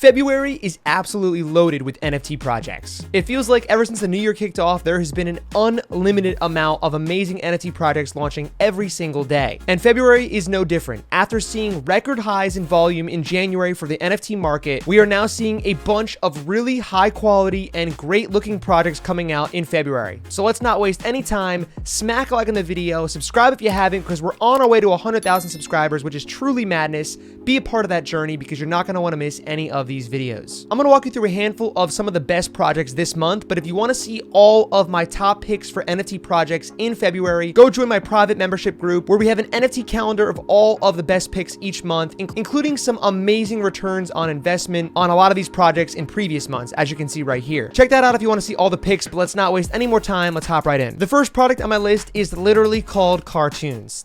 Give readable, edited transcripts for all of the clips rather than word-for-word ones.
February is absolutely loaded with NFT projects. It feels like ever since the new year kicked off, there has been an unlimited amount of amazing NFT projects launching every single day. And February is no different. After seeing record highs in volume in January for the NFT market, we are now seeing a bunch of really high quality and great looking projects coming out in February. So let's not waste any time. Smack a like on the video, subscribe if you haven't, because we're on our way to 100,000 subscribers, which is truly madness. Be a part of that journey because you're not going to want to miss any of these videos. I'm going to walk you through a handful of some of the best projects this month, but if you want to see all of my top picks for NFT projects in February, go join my private membership group where we have an NFT calendar of all of the best picks each month, including some amazing returns on investment on a lot of these projects in previous months, as you can see right here. Check that out if you want to see all the picks, but let's not waste any more time. Let's hop right in. The first product on my list is literally called Cartoons.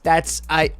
I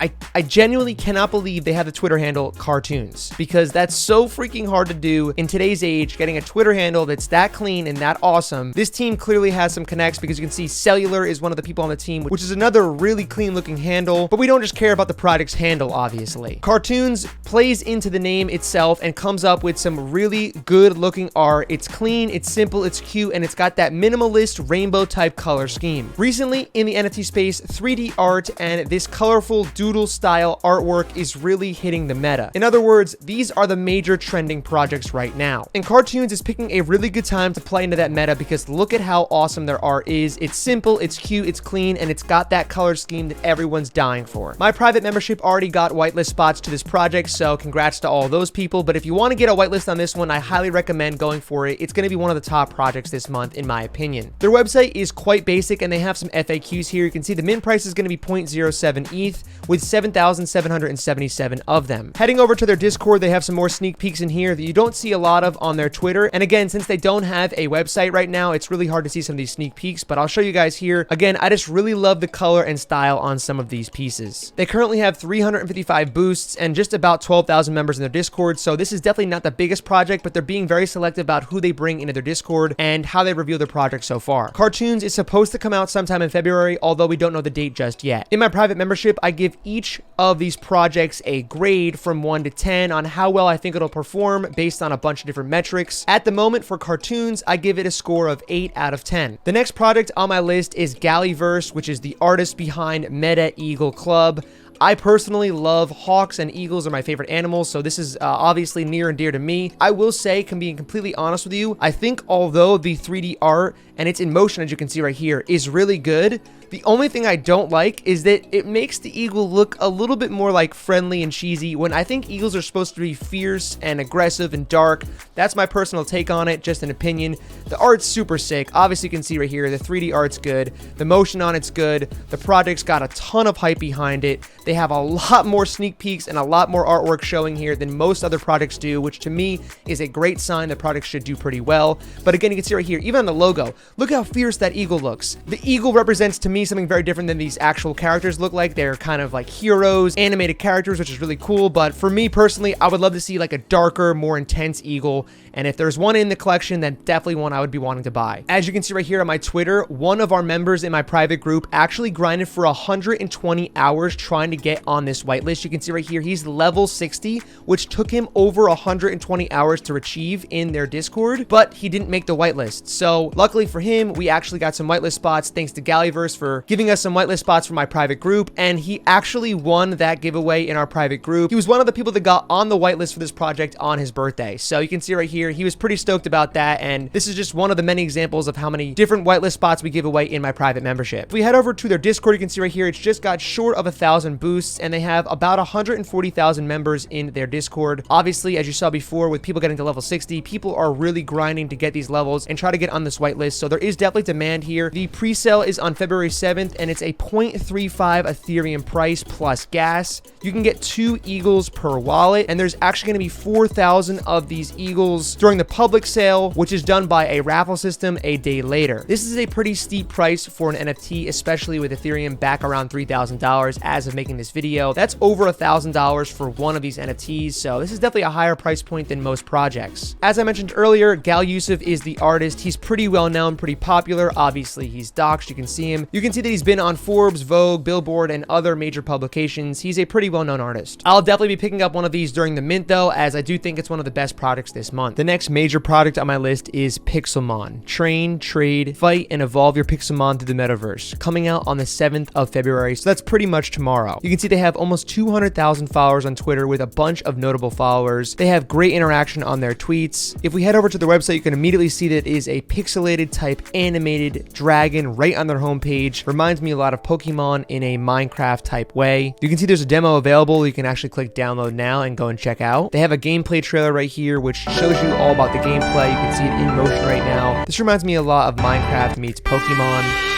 genuinely cannot believe they have the Twitter handle Cartoons, because that's so freaking hard to do in today's age, getting a Twitter handle that's that clean and that awesome. This team clearly has some connects because you can see Cellular is one of the people on the team, which is another really clean looking handle, but we don't just care about the product's handle, obviously. Cartoons plays into the name itself and comes up with some really good looking art. It's clean, it's simple, it's cute, and it's got that minimalist rainbow type color scheme. Recently in the NFT space, 3D art and this colorful doodle style artwork is really hitting the meta. In other words, these are the major trending projects right now. And Cartoons is picking a really good time to play into that meta because look at how awesome their art is. It's simple, it's cute, it's clean, and it's got that color scheme that everyone's dying for. My private membership already got whitelist spots to this project, so congrats to all those people. But if you want to get a whitelist on this one, I highly recommend going for it. It's going to be one of the top projects this month, in my opinion. Their website is quite basic, and they have some FAQs here. You can see the mint price is going to be 0.07 ETH with 7,777 of them. Heading over to their Discord, they have some more sneak peeks in here that you don't see a lot of on their Twitter. And again, since they don't have a website right now, it's really hard to see some of these sneak peeks, but I'll show you guys here. Again, I just really love the color and style on some of these pieces. They currently have 355 boosts and just about 12,000 members in their Discord, so this is definitely not the biggest project, but they're being very selective about who they bring into their Discord and how they reveal their project so far. Cartoons is supposed to come out sometime in February, although we don't know the date just yet. In my private membership, I give each of these projects a grade from 1 to 10 on how well I think it'll perform based on a bunch of different metrics. At the moment for Cartoons, I give it a score of 8 out of 10. The next project on my list is Galliverse, which is the artist behind Meta Eagle Club. I personally love hawks, and eagles are my favorite animals, so this is obviously near and dear to me. I will say, can be completely honest with you, I think although the 3D art and it's in motion, as you can see right here, is really good, the only thing I don't like is that it makes the eagle look a little bit more like friendly and cheesy when I think eagles are supposed to be fierce and aggressive and dark. That's my personal take on it, just an opinion. The art's super sick. Obviously, you can see right here, the 3D art's good. The motion on it's good. The project's got a ton of hype behind it. They have a lot more sneak peeks and a lot more artwork showing here than most other projects do, which to me is a great sign that projects should do pretty well. But again, you can see right here, even on the logo, look how fierce that eagle looks. The eagle represents to me something very different than these actual characters look like. They're kind of like heroes, animated characters, which is really cool. But for me personally, I would love to see like a darker, more intense eagle. And if there's one in the collection, then definitely one I would be wanting to buy. As you can see right here on my Twitter, one of our members in my private group actually grinded for 120 hours trying to get on this whitelist. You can see right here, he's level 60, which took him over 120 hours to achieve in their Discord, but he didn't make the whitelist. So luckily for him, we actually got some whitelist spots thanks to Galliverse for giving us some whitelist spots for my private group, and he actually won that giveaway in our private group. He was one of the people that got on the whitelist for this project on his birthday. So you can see right here, he was pretty stoked about that, and this is just one of the many examples of how many different whitelist spots we give away in my private membership. If we head over to their Discord, you can see right here, it's just got short of 1,000 boosts, and they have about 140,000 members in their Discord. Obviously, as you saw before, with people getting to level 60, people are really grinding to get these levels and try to get on this whitelist, so there is definitely demand here. The pre-sale is on February 7th, and it's a 0.35 Ethereum price plus gas. You can get 2 eagles per wallet, and there's actually going to be 4,000 of these eagles during the public sale, which is done by a raffle system a day later. This is a pretty steep price for an NFT, especially with Ethereum back around $3,000 as of making this video. That's over $1,000 for one of these NFTs, so this is definitely a higher price point than most projects. As I mentioned earlier, Gal Yusuf is the artist. He's pretty well known, pretty popular. Obviously, he's doxed. You can see him. You can see that he's been on Forbes, Vogue, Billboard, and other major publications. He's a pretty well-known artist. I'll definitely be picking up one of these during the mint though, as I do think it's one of the best products this month. The next major product on my list is Pixelmon. Train, trade, fight, and evolve your Pixelmon through the metaverse. Coming out on the 7th of February, so that's pretty much tomorrow. You can see they have almost 200,000 followers on Twitter with a bunch of notable followers. They have great interaction on their tweets. If we head over to their website, you can immediately see that it is a pixelated type animated dragon right on their homepage. Reminds me a lot of Pokemon in a Minecraft type way. You can see there's a demo available. You can actually click download now and go and check out. They have a gameplay trailer right here, which shows you all about the gameplay. You can see it in motion right now. This reminds me a lot of Minecraft meets Pokemon.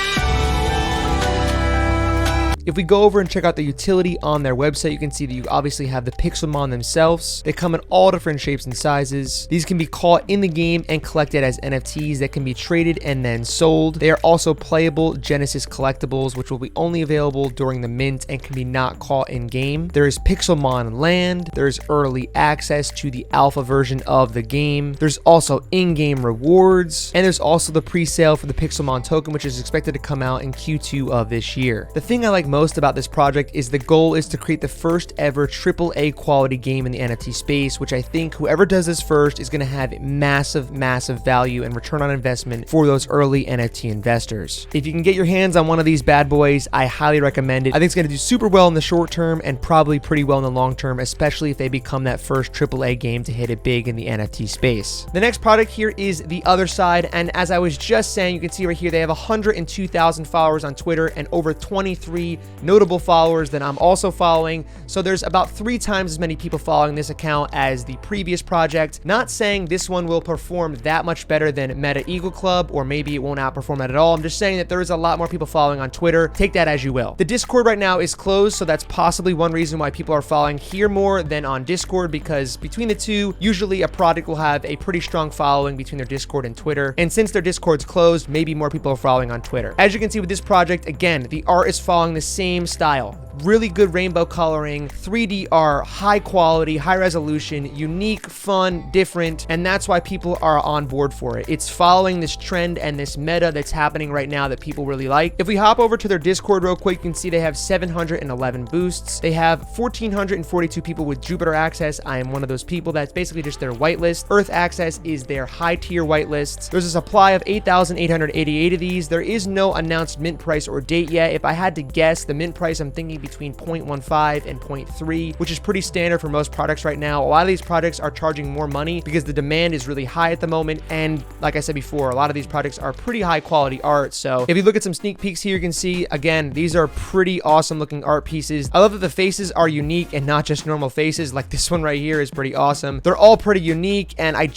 If we go over and check out the utility on their website, you can see that you obviously have the Pixelmon themselves. They come in all different shapes and sizes. These can be caught in the game and collected as NFTs that can be traded and then sold. They are also playable Genesis collectibles, which will be only available during the mint and can be not caught in game. There is Pixelmon Land. There's early access to the alpha version of the game. There's also in-game rewards. And there's also the pre-sale for the Pixelmon token, which is expected to come out in Q2 of this year. The thing I like most about this project is the goal is to create the first ever AAA quality game in the NFT space, which I think whoever does this first is going to have massive value and return on investment for those early NFT investors. If you can get your hands on one of these bad boys, I highly recommend it. I think it's going to do super well in the short term and probably pretty well in the long term, especially if they become that first AAA game to hit it big in the NFT space. The next product here is the other side, and as I was just saying, you can see right here they have 102,000 followers on Twitter and over 23 notable followers that I'm also following. So there's about 3 times as many people following this account as the previous project. Not saying this one will perform that much better than Meta Eagle Club, or maybe it won't outperform that at all. I'm just saying that there is a lot more people following on Twitter. Take that as you will. The Discord right now is closed, so that's possibly one reason why people are following here more than on Discord, because between the two, usually a product will have a pretty strong following between their Discord and Twitter. And since their Discord's closed, maybe more people are following on Twitter. As you can see with this project, again, the art is following the same style. Really good rainbow coloring, 3D art, high quality, high resolution, unique, fun, different, and that's why people are on board for it. It's following this trend and this meta that's happening right now that people really like. If we hop over to their Discord real quick, you can see they have 711 boosts. They have 1,442 people with Jupiter access. I am one of those people. That's basically just their whitelist. Earth access is their high tier whitelist. There's a supply of 8,888 of these. There is no announced mint price or date yet. If I had to guess, the mint price, I'm thinking between 0.15 and 0.3, which is pretty standard for most products right now. A lot of these products are charging more money because the demand is really high at the moment. And like I said before, a lot of these products are pretty high quality art. So if you look at some sneak peeks here, you can see, again, these are pretty awesome looking art pieces. I love that the faces are unique and not just normal faces. Like this one right here is pretty awesome. They're all pretty unique. And I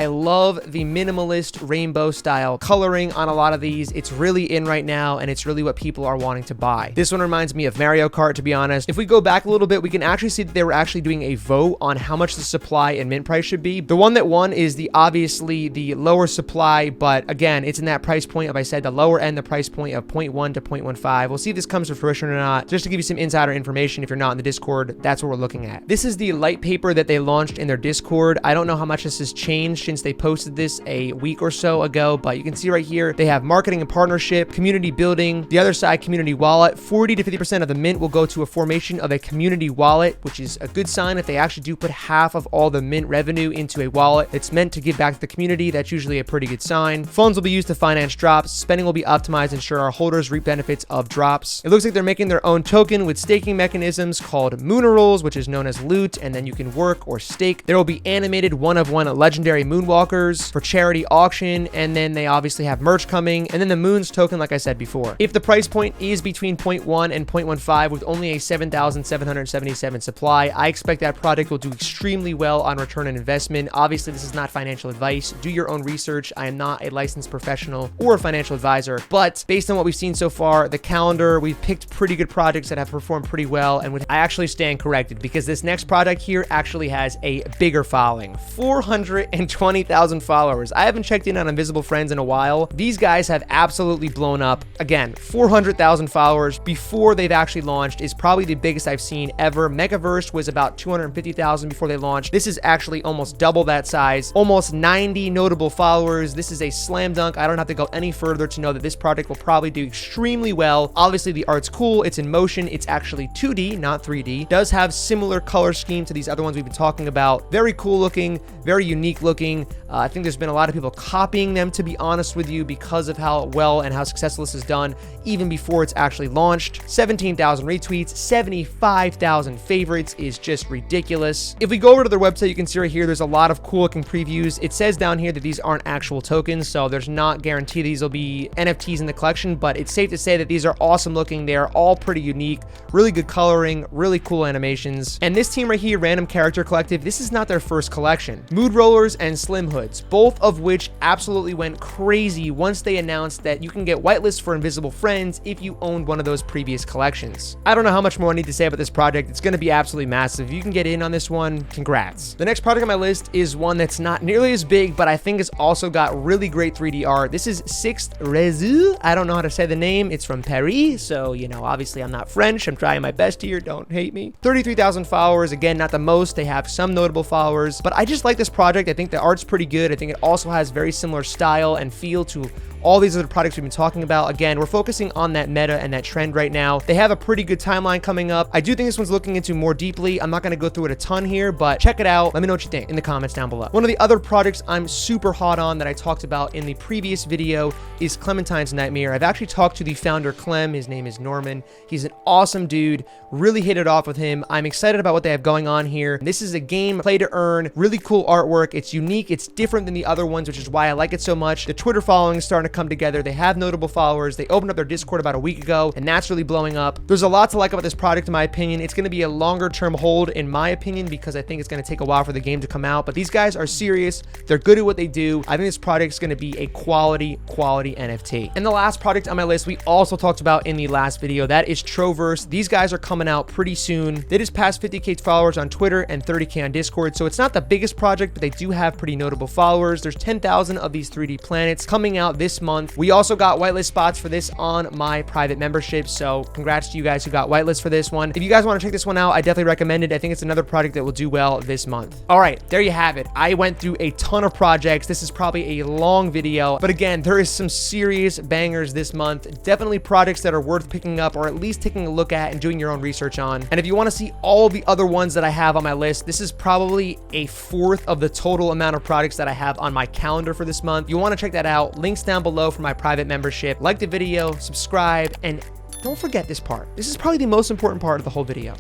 love the minimalist rainbow style coloring on a lot of these. It's really in right now, and it's really what people are wanting to buy. This one reminds me of Mario Kart, to be honest. If we go back a little bit, we can actually see that they were actually doing a vote on how much the supply and mint price should be. The one that won is obviously the lower supply, but again, it's in that price point of, I said, the lower end, the price point of 0.1 to 0.15. We'll see if this comes to fruition or not. Just to give you some insider information, if you're not in the Discord, that's what we're looking at. This is the Lightpaper that they launched in their Discord. I don't know how much this has changed since they posted this a week or so ago, but you can see right here, they have marketing and partnership, community building, the other side, community wallet. 40 to 50% of the mint will go to a formation of a community wallet, which is a good sign. If they actually do put half of all the mint revenue into a wallet that's meant to give back to the community, that's usually a pretty good sign. Funds will be used to finance drops. Spending will be optimized to ensure our holders reap benefits of drops. It looks like they're making their own token with staking mechanisms called Moonerals, which is known as loot, and then you can work or stake. There will be animated one-of-one legendary moonwalkers for charity auction, and then they obviously have merch coming, and then the Moons token, like I said before. If the price point is between 0.1 and 0.15 with only a 7,777 supply, I expect that product will do extremely well on return on investment. Obviously, this is not financial advice. Do your own research. I am not a licensed professional or a financial advisor, but based on what we've seen so far, the calendar, we've picked pretty good projects that have performed pretty well, and I actually stand corrected because this next product here actually has a bigger following. 420,000 followers. I haven't checked in on Invisible Friends in a while. These guys have absolutely blown up. Again, 400,000 followers followers before they've actually launched is probably the biggest I've seen ever. Megaverse was about 250,000 before they launched. This is actually almost double that size, almost 90 notable followers. This is a slam dunk. I don't have to go any further to know that this project will probably do extremely well. Obviously, the art's cool. It's in motion. It's actually 2D, not 3D. Does have similar color scheme to these other ones we've been talking about. Very cool looking, very unique looking. I think there's been a lot of people copying them, to be honest with you, because of how well and how successful this is done even before it's actually launched. 17,000 retweets, 75,000 favorites is just ridiculous. If we go over to their website, you can see right here, there's a lot of cool looking previews. It says down here that these aren't actual tokens, so there's not guarantee these will be NFTs in the collection, but it's safe to say that these are awesome looking. They're all pretty unique, really good coloring, really cool animations. And this team right here, Random Character Collective, this is not their first collection. Mood Rollers and Slim Hoods, both of which absolutely went crazy once they announced that you can get whitelist for invisible friends if you owned one of those previous collections. I don't know how much more I need to say about this project. It's going to be absolutely massive. If you can get in on this one, congrats. The next project on my list is one that's not nearly as big, but I think has also got really great 3D art. This is Sixth Réseau. I don't know how to say the name. It's from Paris, so, you know, obviously I'm not French. I'm trying my best here. Don't hate me. 33,000 followers. Again, not the most. They have some notable followers, but I just like this project. I think the art's pretty good. I think it also has very similar style and feel to all these other products we've been talking about. Again, we're focusing on that meta and that trend right now. They have a pretty good timeline coming up. I do think this one's looking into more deeply. I'm not going to go through it a ton here, but check it out. Let me know what you think in the comments down below. One of the other projects I'm super hot on that I talked about in the previous video is Clementine's Nightmare. I've actually talked to the founder, Clem. His name is Norman. He's an awesome dude. Really hit it off with him. I'm excited about what they have going on here. This is a game, play to earn, really cool artwork. It's unique. It's different than the other ones, which is why I like it so much. The Twitter following is starting to come together. They have notable followers. They opened up their Discord about a week ago, and that's really blowing up. There's a lot to like about this project, in my opinion. It's going to be a longer term hold, in my opinion, because I think it's going to take a while for the game to come out, but these guys are serious. They're good at what they do. I think this project is going to be a quality NFT. And the last project on my list we also talked about in the last video, that is Troverse. These guys are coming out pretty soon. They just passed 50K followers on Twitter and 30K on Discord, so it's not the biggest project, but they do have pretty notable followers. There's 10,000 of these 3D planets coming out this month. We also got whitelist spots for this on my private membership, so congrats to you guys who got whitelist for this one. If you guys want to check this one out, I definitely recommend it. I think it's another project that will do well this month. All right, there you have it. I went through a ton of projects. This is probably a long video, but again, there is some serious bangers this month. Definitely projects that are worth picking up, or at least taking a look at and doing your own research on. And if you want to see all the other ones that I have on my list, this is probably a fourth of the total amount of projects that I have on my calendar for this month. You want to check that out. Links down below for my private membership. Like the video, subscribe, and don't forget this part. This is probably the most important part of the whole video.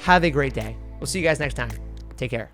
Have a great day. We'll see you guys next time. Take care.